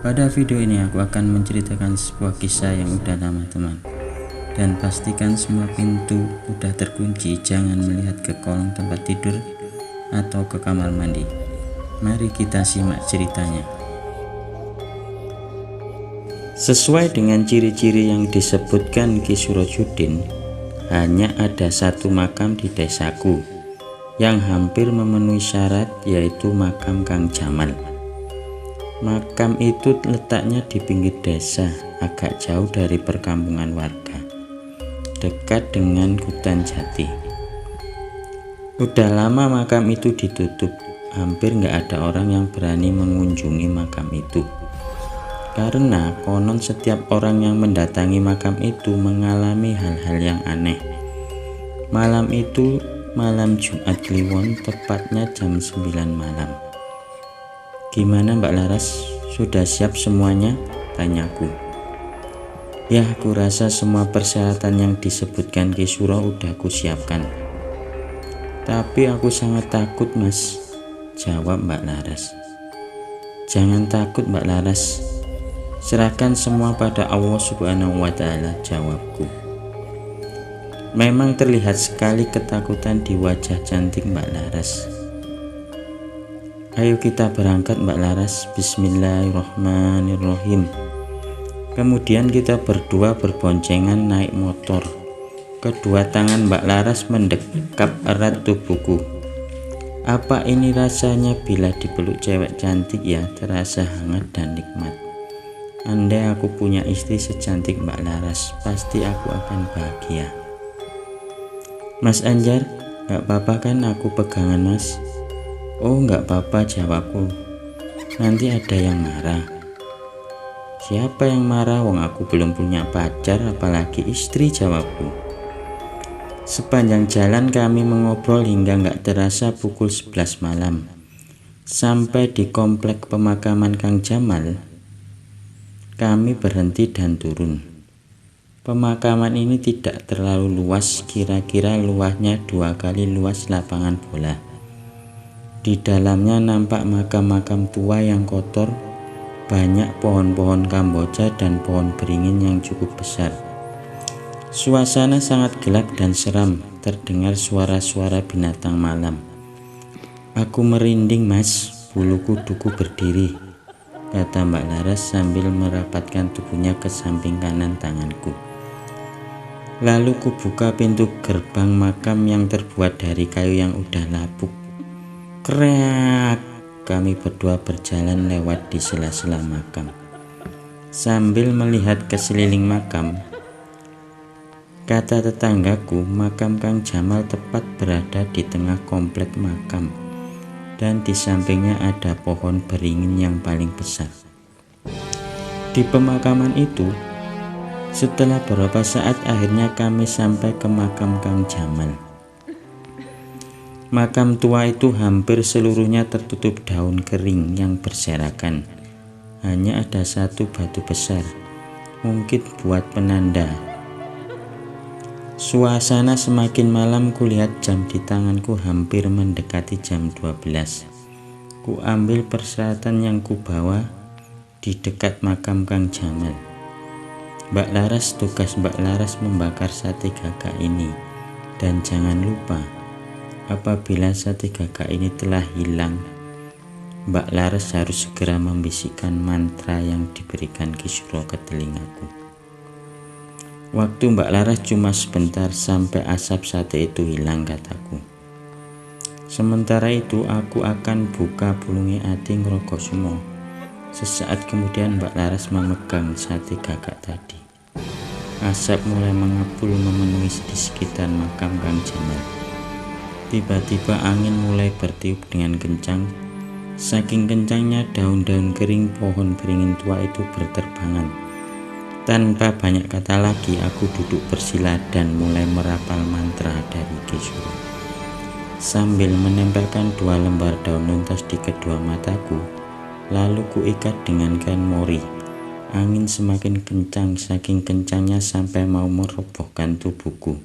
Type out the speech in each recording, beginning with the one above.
Pada video ini aku akan menceritakan sebuah kisah yang udah lama teman. Dan pastikan semua pintu udah terkunci, jangan melihat ke kolong tempat tidur atau ke kamar mandi. Mari kita simak ceritanya. Sesuai dengan ciri-ciri yang disebutkan Ki Surojudin, hanya ada satu makam di desaku yang hampir memenuhi syarat, yaitu makam Kang Jamal. Makam itu letaknya di pinggir desa, agak jauh dari perkampungan warga, dekat dengan hutan jati. Udah lama makam itu ditutup, hampir nggak ada orang yang berani mengunjungi makam itu. Karena konon setiap orang yang mendatangi makam itu mengalami hal-hal yang aneh. Malam itu malam Jumat Kliwon, tepatnya jam 9 malam. "Gimana Mbak Laras, sudah siap semuanya?" tanyaku. "Ya, aku rasa semua persyaratan yang disebutkan Ki Suro udah aku siapkan. Tapi aku sangat takut Mas," jawab Mbak Laras. "Jangan takut Mbak Laras, serahkan semua pada Allah Subhanahu wa Ta'ala," jawabku. Memang terlihat sekali ketakutan di wajah cantik Mbak Laras. "Ayo kita berangkat Mbak Laras, bismillahirrahmanirrahim." Kemudian kita berdua berboncengan naik motor. Kedua tangan Mbak Laras mendekap erat tubuhku. Apa ini rasanya bila dipeluk cewek cantik ya, terasa hangat dan nikmat. Andai aku punya istri secantik Mbak Laras, pasti aku akan bahagia. "Mas Anjar, gak apa-apa kan aku pegangan Mas?" "Oh, gak apa-apa," jawabku. "Nanti ada yang marah." "Siapa yang marah? Wong aku belum punya pacar, apalagi istri," jawabku. Sepanjang jalan kami mengobrol hingga gak terasa pukul 11 malam. Sampai di komplek pemakaman Kang Jamal, kami berhenti dan turun. Pemakaman ini tidak terlalu luas, kira-kira luasnya 2 kali luas lapangan bola. Di dalamnya nampak makam-makam tua yang kotor, banyak pohon-pohon kamboja dan pohon beringin yang cukup besar. Suasana sangat gelap dan seram, terdengar suara-suara binatang malam. "Aku merinding Mas, bulu kuduku berdiri," kata Mbak Laras sambil merapatkan tubuhnya ke samping kanan tanganku. Lalu kubuka pintu gerbang makam yang terbuat dari kayu yang udah lapuk. Kreak, kami berdua berjalan lewat di sela-sela makam. Sambil melihat ke seliling makam, kata tetanggaku, makam Kang Jamal tepat berada di tengah komplek makam, dan di sampingnya ada pohon beringin yang paling besar. Di pemakaman itu, setelah beberapa saat akhirnya kami sampai ke makam Kang Jamal. Makam tua itu hampir seluruhnya tertutup daun kering yang berserakan. Hanya ada satu batu besar, mungkin buat penanda. Suasana semakin malam, kulihat jam di tanganku hampir mendekati jam 12. Ku ambil persyaratan yang kubawa di dekat makam Kang Jamal. "Mbak Laras, tugas Mbak Laras membakar sate gagak ini. Dan jangan lupa, apabila sate gagak ini telah hilang, Mbak Laras harus segera membisikkan mantra yang diberikan Ki Suro ke telingaku. Waktu Mbak Laras cuma sebentar sampai asap sate itu hilang," kataku. "Sementara itu aku akan buka bulungi ati ngrogosumo." Sesaat kemudian Mbak Laras memegang sate gagak tadi. Asap mulai mengepul memenuhi di sekitar makam Kang Jamal. Tiba-tiba angin mulai bertiup dengan kencang. Saking kencangnya daun-daun kering pohon beringin tua itu berterbangan. Tanpa banyak kata lagi, aku duduk bersila dan mulai merapal mantra dari Ki Suro. Sambil menempelkan 2 lembar daun luntas di kedua mataku, lalu kuikat dengan kain mori. Angin semakin kencang, saking kencangnya sampai mau merobohkan tubuhku.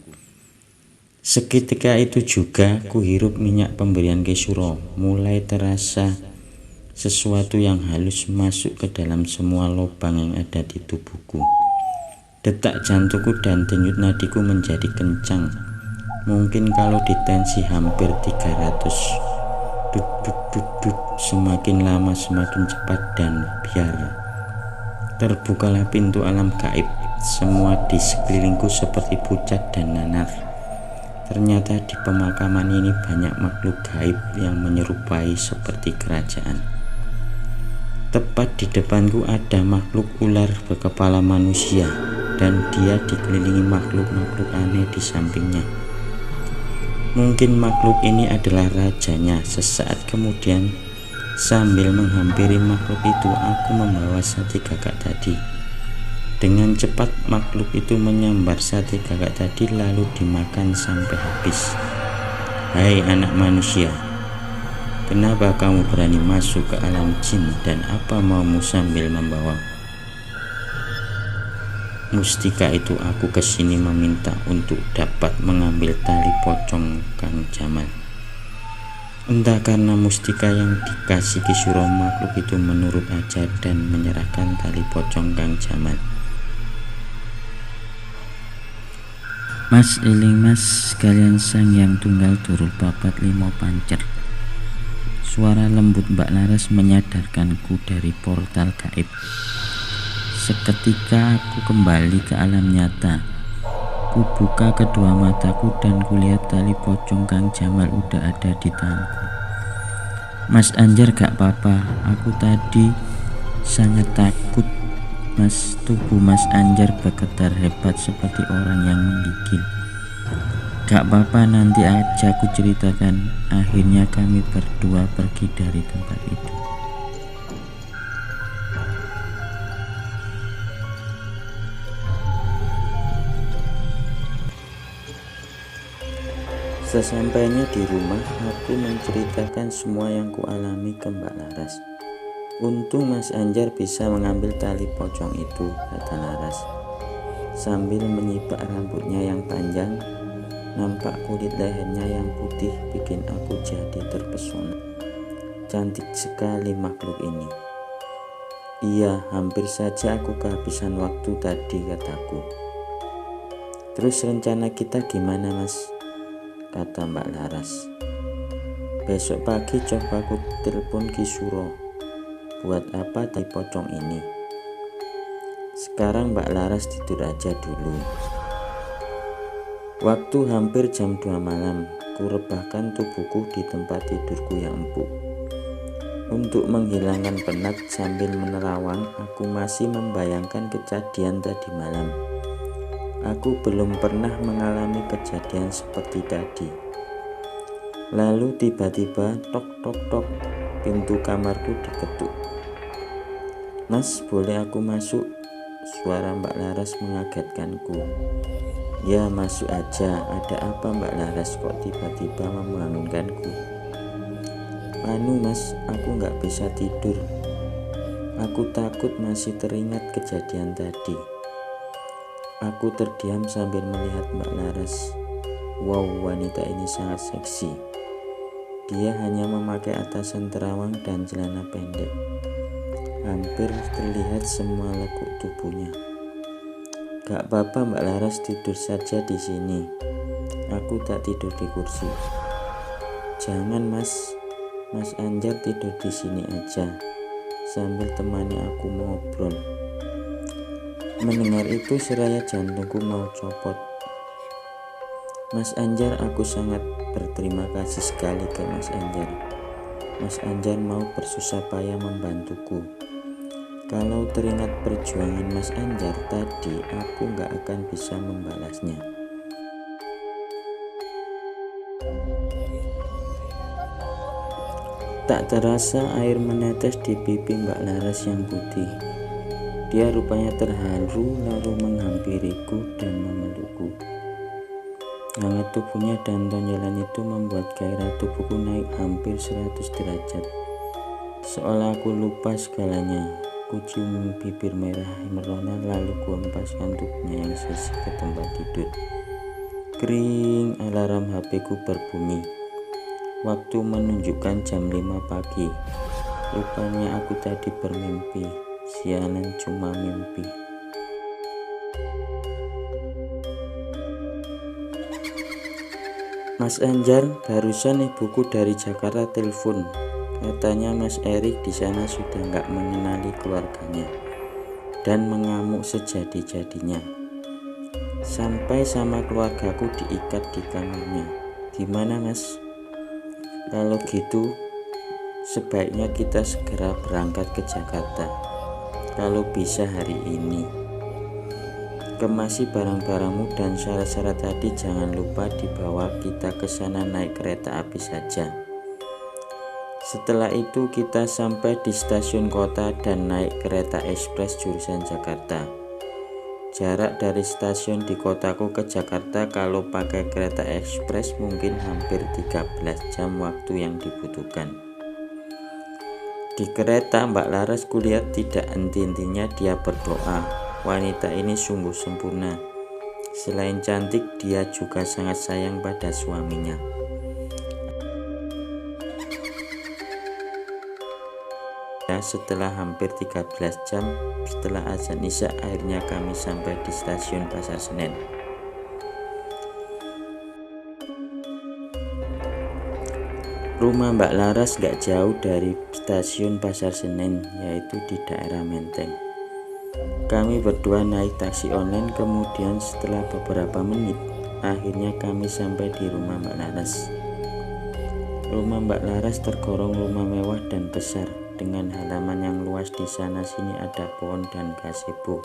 Seketika itu juga kuhirup minyak pemberian Ki Suro. Mulai terasa Sesuatu yang halus masuk ke dalam semua lubang yang ada di tubuhku. Detak jantungku dan denyut nadiku menjadi kencang. Mungkin kalau ditensi hampir 300. Dut dut dut dut, semakin lama semakin cepat dan biar. Terbukalah pintu alam gaib. Semua di sekelilingku seperti pucat dan nanar. Ternyata di pemakaman ini banyak makhluk gaib yang menyerupai seperti kerajaan. Tepat di depanku ada makhluk ular berkepala manusia, dan dia dikelilingi makhluk-makhluk aneh di sampingnya. Mungkin makhluk ini adalah rajanya. Sesaat kemudian, sambil menghampiri makhluk itu, aku membawa sate gagak tadi. Dengan cepat makhluk itu menyambar sate gagak tadi lalu dimakan sampai habis. Hai anak manusia, kenapa kamu berani masuk ke alam jin, dan apa maumu sambil membawa mustika itu? Aku kesini meminta untuk dapat mengambil tali pocong Kang Jamal. Entah karena mustika yang dikasih Ki Suro, makhluk itu menurut aja dan menyerahkan tali pocong Kang Jamal. Mas eling mas, kalian sang yang tunggal turul papat limo pancer. Suara lembut Mbak Laras menyadarkanku dari portal gaib. Seketika aku kembali ke alam nyata. Ku buka kedua mataku dan kulihat tali pocong Kang Jamal udah ada di tanganku. Mas Anjar, gak apa-apa, aku tadi sangat takut mas. Tubuh Mas Anjar bergetar hebat seperti orang yang menggigil. Gak apa-apa, nanti aja aku ceritakan. Akhirnya kami berdua pergi dari tempat itu. Sesampainya di rumah, aku menceritakan semua yang kualami ke Mbak Laras. Untung Mas Anjar bisa mengambil tali pocong itu, kata Laras. Sambil menyibak rambutnya yang panjang, nampak kulit lehernya yang putih bikin aku jadi terpesona. Cantik sekali makhluk ini. Iya, hampir saja aku kehabisan waktu tadi, kataku. Terus rencana kita gimana mas? Kata Mbak Laras. Besok pagi coba aku telepon Ki Suro. Buat apa tali pocong ini? Sekarang Mbak Laras tidur aja dulu. Waktu hampir jam 2 malam, ku rebahkan tubuhku di tempat tidurku yang empuk. Untuk menghilangkan penat sambil menerawang, aku masih membayangkan kejadian tadi malam. Aku belum pernah mengalami kejadian seperti tadi. Lalu tiba-tiba tok tok tok, pintu kamarku diketuk. Mas, boleh aku masuk? Suara Mbak Laras mengagetkanku. Ya, masuk aja. Ada apa Mbak Laras kok tiba-tiba membangunkanku? Anu mas, aku gak bisa tidur. Aku takut masih teringat kejadian tadi. Aku terdiam sambil melihat Mbak Laras. Wow, wanita ini sangat seksi. Dia hanya memakai atasan terawang dan celana pendek. Hampir terlihat semua lekuk tubuhnya. Gak apa-apa Mbak Laras, tidur saja di sini. Aku tak tidur di kursi. Jangan mas, Mas Anjar tidur di sini aja, sambil temani aku ngobrol. Mendengar itu seraya jantungku mau copot. Mas Anjar, aku sangat berterima kasih sekali ke Mas Anjar. Mas Anjar mau bersusah payah membantuku. Kalau teringat perjuangan Mas Anjar tadi, aku gak akan bisa membalasnya. Tak terasa air menetes di pipi Mbak Laras yang putih. Dia rupanya terharu lalu menghampiriku dan memelukku. Hangat tubuhnya dan tonjolan itu membuat gairah tubuhku naik hampir 100 derajat. Seolah aku lupa segalanya. Ku cium bibir merah merona lalu ku hempaskan tubuhnya yang sisih ke tempat tidur. Kring, alarm HP ku berbunyi. Waktu menunjukkan jam 5 pagi. Rupanya aku tadi bermimpi, sialan cuma mimpi. Mas Anjar, barusan ibuku dari Jakarta telepon. Katanya Mas Erik di sana sudah nggak mengenali keluarganya dan mengamuk sejadi-jadinya. Sampai sama keluargaku diikat di kamarnya. Gimana Mas? Kalau gitu, sebaiknya kita segera berangkat ke Jakarta. Kalau bisa hari ini. Kemasi barang-barangmu dan syarat-syarat tadi jangan lupa dibawa, kita ke sana naik kereta api saja. Setelah itu kita sampai di stasiun kota dan naik kereta ekspres jurusan Jakarta. Jarak dari stasiun di kotaku ke Jakarta kalau pakai kereta ekspres mungkin hampir 13 jam waktu yang dibutuhkan. Di kereta Mbak Laras kulihat tidak henti-hentinya dia berdoa. Wanita ini sungguh sempurna. Selain cantik, dia juga sangat sayang pada suaminya. Setelah hampir 13 jam setelah azan isya, akhirnya kami sampai di stasiun Pasar Senen. Rumah Mbak Laras gak jauh dari stasiun Pasar Senen, yaitu di daerah Menteng. Kami berdua naik taksi online, kemudian setelah beberapa menit, akhirnya kami sampai di rumah Mbak Laras. Rumah Mbak Laras tergolong rumah mewah dan besar, dengan halaman yang luas. Di sana sini ada pohon dan gazebo,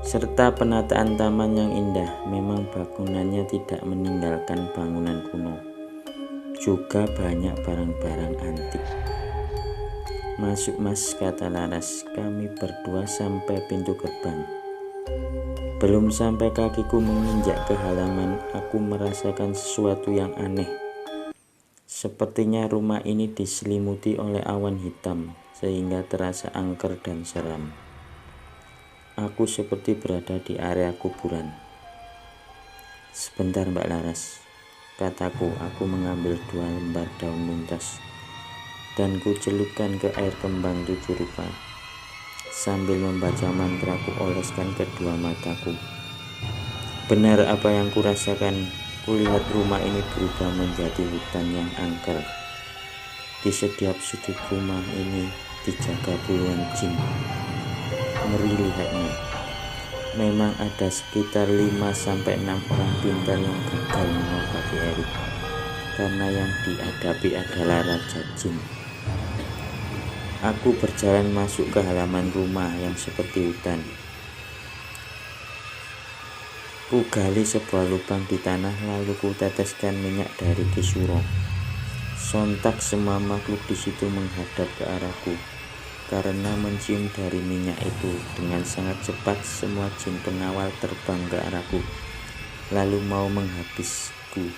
serta penataan taman yang indah. Memang bangunannya tidak meninggalkan bangunan kuno, juga banyak barang-barang antik. Masuk Mas, kata Laras. Kami berdua sampai pintu gerbang. Belum sampai kakiku menginjak ke halaman, aku merasakan sesuatu yang aneh. Sepertinya rumah ini diselimuti oleh awan hitam, sehingga terasa angker dan seram. Aku seperti berada di area kuburan. Sebentar Mbak Laras, kataku. Aku mengambil 2 lembar daun luntas dan kucelupkan ke air kembang 7 rupa. Sambil membaca mantra, ku oleskan kedua mataku. Benar apa yang kurasakan. Kulihat rumah ini berubah menjadi hutan yang angker. Di setiap sudut rumah ini dijaga puluhan jin. Ngeri lihatnya. Memang ada sekitar 5-6 orang pintar yang gagal mengobati Erik, karena yang dihadapi adalah Raja Jin. Aku berjalan masuk ke halaman rumah yang seperti hutan. Ku gali sebuah lubang di tanah, lalu ku teteskan minyak dari kisuro. Sontak semua makhluk di situ menghadap ke arahku. Karena mencium dari minyak itu, dengan sangat cepat semua jin pengawal terbang ke arahku, lalu mau menghabisku.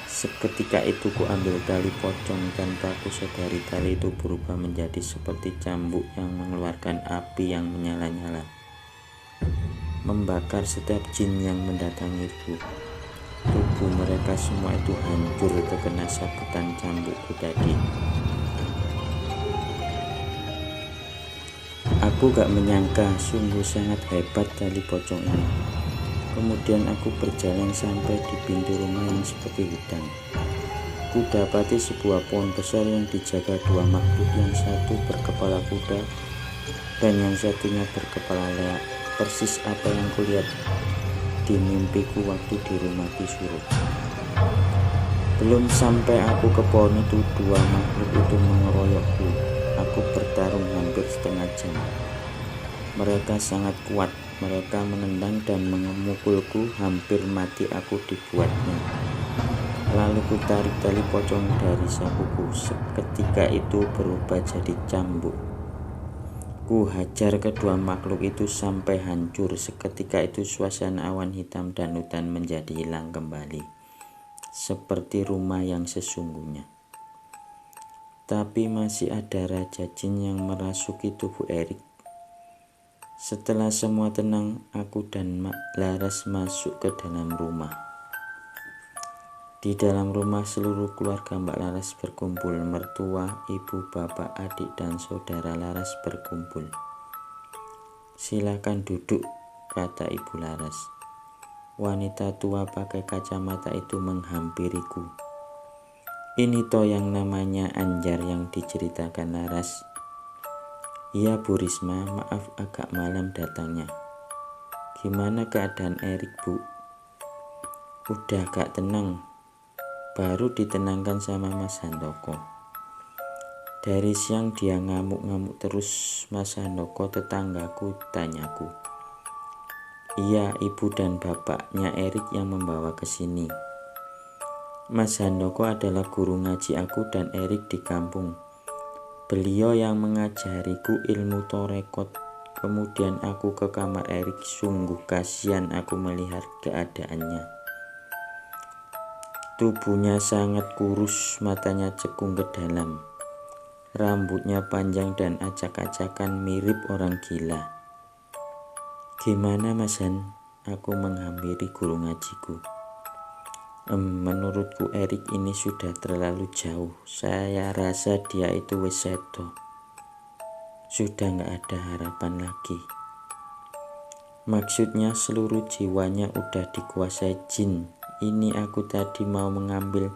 Seketika itu ku ambil tali pocong, tanpa ku sadari tali itu berubah menjadi seperti cambuk yang mengeluarkan api yang menyala-nyala, membakar setiap jin yang mendatangiku. Tubuh mereka semua itu hancur terkena sabetan cambukku tadi. Aku gak menyangka, sungguh sangat hebat tali pocong ini. Kemudian aku berjalan sampai di pintu rumah yang seperti hutan. Ku dapati sebuah pohon besar yang dijaga 2 makhluk, yang satu berkepala kuda dan yang satunya berkepala leak. Persis apa yang kulihat di mimpiku waktu di rumah Kisuro. Belum sampai aku ke pohon itu, 2 makhluk itu mengeroyokku. Aku bertarung hampir setengah jam. Mereka sangat kuat. Mereka menendang dan memukulku, hampir mati aku dibuatnya. Lalu ku tarik tali pocong dari sakuku. Seketika itu berubah jadi cambuk. Ku hajar kedua makhluk itu sampai hancur. Seketika itu suasana awan hitam dan hutan menjadi hilang kembali, seperti rumah yang sesungguhnya. Tapi masih ada Raja Jin yang merasuki tubuh Erik. Setelah semua tenang, aku dan Mak Laras masuk ke dalam rumah. Di dalam rumah seluruh keluarga Mbak Laras berkumpul. Mertua, ibu, bapak, adik, dan saudara Laras berkumpul. "Silakan duduk," kata Ibu Laras. Wanita tua pakai kacamata itu menghampiriku. "Ini toh yang namanya Anjar yang diceritakan Laras." "Iya Bu Risma, maaf agak malam datangnya." "Gimana keadaan Erik Bu?" "Udah gak tenang, baru ditenangkan sama Mas Handoko. Dari siang dia ngamuk-ngamuk terus." Mas Handoko tetanggaku, tanyaku. "Iya, ibu dan bapaknya Erik yang membawa ke sini." Mas Handoko adalah guru ngaji aku dan Erik di kampung. Beliau yang mengajariku ilmu torekot. Kemudian aku ke kamar Erik. Sungguh kasihan aku melihat keadaannya. Tubuhnya sangat kurus, matanya cekung ke dalam. Rambutnya panjang dan acak-acakan mirip orang gila. "Gimana Mas Han?" Aku menghampiri guru ngajiku. Menurutku Erik ini sudah terlalu jauh. Saya rasa dia itu wis sedo. Sudah gak ada harapan lagi. Maksudnya seluruh jiwanya udah dikuasai jin. Ini aku tadi mau mengambil,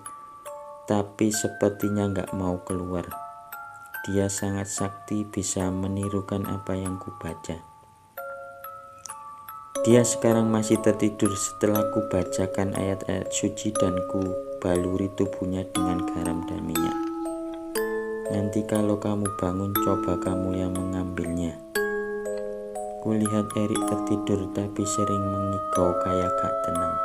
tapi sepertinya gak mau keluar. Dia sangat sakti, bisa menirukan apa yang kubaca. Dia sekarang masih tertidur setelah kubacakan ayat-ayat suci dan kubaluri tubuhnya dengan garam dan minyak. Nanti kalau kamu bangun, coba kamu yang mengambilnya. Kulihat Erik tertidur tapi sering mengigau kayak gak tenang.